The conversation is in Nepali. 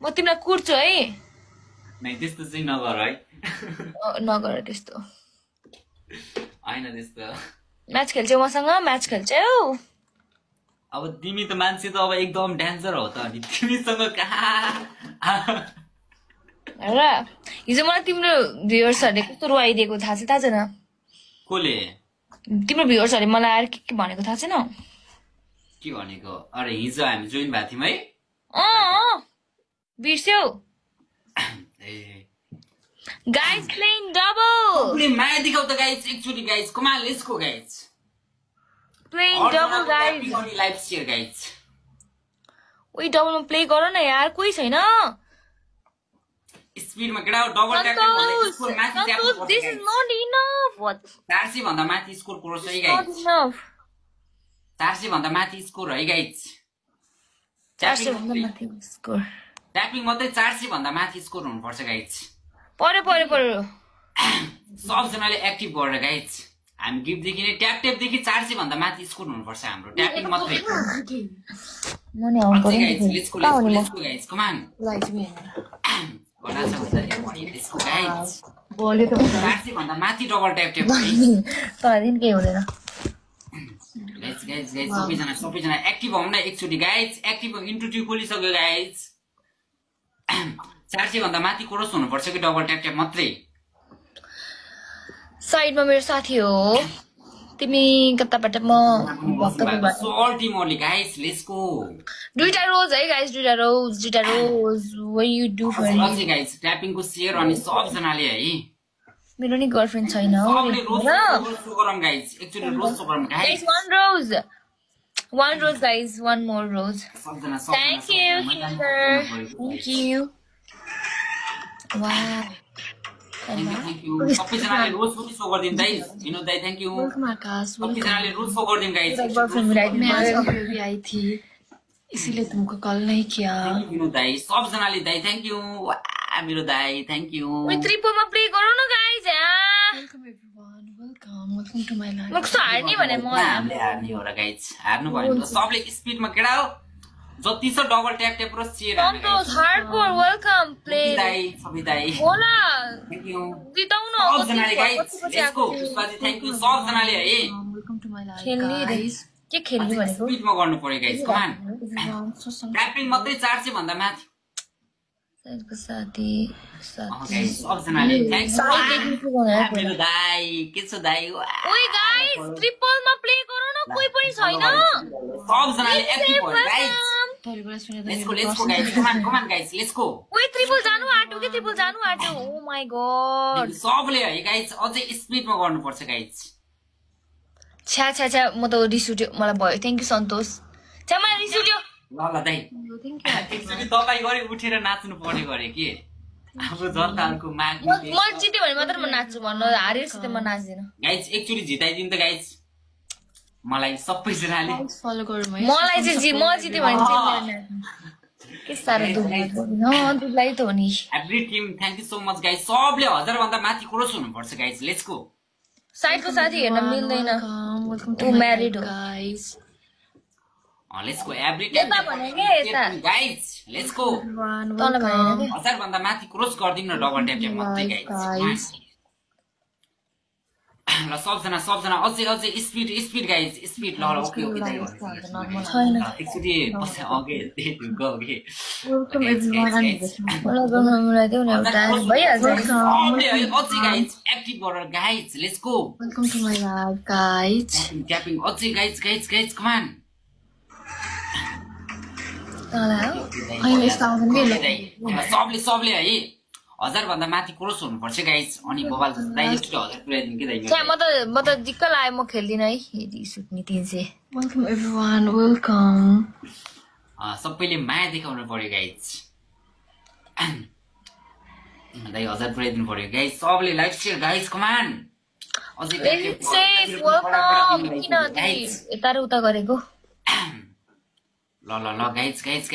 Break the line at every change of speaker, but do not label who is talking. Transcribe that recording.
म तिमीलाई कुर्छु है
नै त्यस्तो चाहिँ नगर है
नगर त्यस्तो
हैन त्यस्तो
म्याच खेल्छौ मसँग म्याच खेल्छौ
अब तिमी त मान्छे त अब एकदम डान्सर हो त अनि तिमीसँग कहाँ
र हिजो मलाई तिम्रो भ्युअर्सहरुले कस्तो रुवाइदिएको थाहा छैन
कोले
तिम्रो भ्युअर्सहरुले मलाई आएर के भनेको थाहा छैन
के भनेको अरे हिजो हामी जोइन भएको थियौँ है
बिर्स्यौ गाइस प्लेइङ डबल
माया दिखाउ त गाइस एक्चुअली गाइस कमाल let's go guys
playing double guys
live share guys
ओइ डबलमा प्ले गर न यार कोही छैन
स्पिडमा केटा डबल ट्याप स्कोर माथि ट्याप गर्नु
this is not enough what
400 भन्दा माथि स्कोर गर्छ है गाइस 400 भन्दा माथि स्कोर है गाइस
400 भन्दा माथि स्कोर
ट्यापिङ मात्रै 400 भन्दा माथि स्कोर हुनुपर्छ गाइस
पर्यो
सबजनाले एक्टिभ गरेर गाइस हामी गिफ्ट देखि नै ट्याप ट्याप देखि 400 भन्दा माथि स्कोर हुनुपर्छ हाम्रो ट्यापिङ मात्रै
मने आउनु पर्यो
let's go guys come on
light me
गर्नु छ भने लेट्स गो गाइस
बोल्यो त
400 भन्दा माथि डबल ट्याप ट्याप
तर दिन के हुँदैन
गाइस सबैजना एक्टिभ हौं न एकचोटी गाइस एक्टिभ इन्टु ट्यु खोलिसक्यो गाइस 400 भन्दा माथि कोरस हुनुपर्छ कि डबल ट्याप ट्याप मात्रै
साइडमा मेरो साथी हो तिमी कताबाट म भक्तपुरबाट
soul team only guys let's go
दुईटा रोज है गाइस दुईटा rose what you do for
me guys tapping को शेयर अनि सबजनाले है
मेरो नि गर्लफ्रेन्ड छैन हो
सबले रोज सो गरम गाइस एक्चुअली रोज सो गरम guys one rose guys one more rose thank you wow thank you सबैजनाले रोज पनि सो गर्दिन दाइ विनोद दाइ थ्यांक यू
वेलकम आकाश
सबैजनाले रोज सो गर्दिन गाइस
गर्लफ्रेंड मैं आज भी आई थी इसीलिए तुमको कॉल नहीं किया
विनोद दाइ सबजनाले दाइ थ्यांक यू मेरो दाइ थ्यांक यू
ओइ ट्रिपलमा प्ले गरौ न guys
welcome everyone welcome to my life
म कस्तो हार्ने भने म
हामीले हार्ने हो र गाइस हार्नु भयो त सबले स्पिडमा केडा हो जति छ डबल ट्याप ट्याप र share
Santosh hardcore welcome play
दाइ सबै दाइ
होला
थ्यांक यू
जिताउन
सबजनाले guys let's go Pushpaji thank you सबजनाले है
वेलकम टु माय लाइफ
खेल्ने के खेल्ने भनेको
स्पिडमा गर्नु पर्यो गाइस कम अन ट्यापिङ मात्रै 400 भन्दा माथि
साइडको साथी
सबजनाले थ्यांक यू मेरो दाइ के छ दाइ
ओइ गाइस ट्रिपलमा प्ले गरौ न कोही पनि छैन
सबजनाले एक्टिभ भयो guys let's go guys come on guys let's go
ओइ ट्रिपल जानु आट्यो के ट्रिपल जानु आट्यो ओ माय गॉड
सबले है गाइस अझै स्पिडमा गर्नुपर्छ गाइस
छ्या म त रिस उठ्यो मलाई भयो थ्यांक यू सन्तोष छ्या मलाई रिस उठ्यो
ल दाइ एक्चुअली तपाई गरे उठेर नाच्नु पर्ने गरे के हाम्रो जनताहरुको माग
म जिते भने मात्र म नाच्छु भन्नु हारेपछि त म नाच्दिन
गाइस एक्चुअली जिताइदिनु त गाइस मलाई सबैजनाले
फलो गरौँ है
मलाई चाहिँ म जिते भने चाहिँ के साह्रो दुख दुखलाई त हो नि
every team thank you so much guys सबले 1000 भन्दा माथि क्रस हुनुपर्छ गाइस लेट्स गो
साइडको साथी हेर्न मिल्दैन
वेलकम
टु म्यारिड हो
guys
let's go every team guys let's go
तल भएन के
1000 भन्दा माथि क्रस गर्दिन न डबल ट्याप ट्याप मात्रै गाइस ल सबजना अझै स्पिड गाइस स्पिड ल ओके दाइ
छैन
एकचोटी पछि अगे गो ओके
वेलकम एभ्रीवन मलाई गर्न मिलाइदिउ न एउटा भइहाल्छ
अझै गाइस एक्टिभ गरेर guys let's go
welcome to my life guys
tapping अझै गाइस कम अन सबले है 1000 भन्दा माथि क्रस हुनुपर्छ गाइस अनि मोबाइल डाइरेक्ट 1000 पुर्याइदिनु के दाइ
म त जिक्क लाए म खेल्दिन है यदि सुत्ने 300
वेलकम एभ्रीवन वेलकम
सबैले माया देखाउनु पर्यो गाइस दाइ 1000 पुर्याइदिनु पर्यो गाइस सबले like share guys come on अझै
वेलकम किन यता र उता गरेको
ल गाइस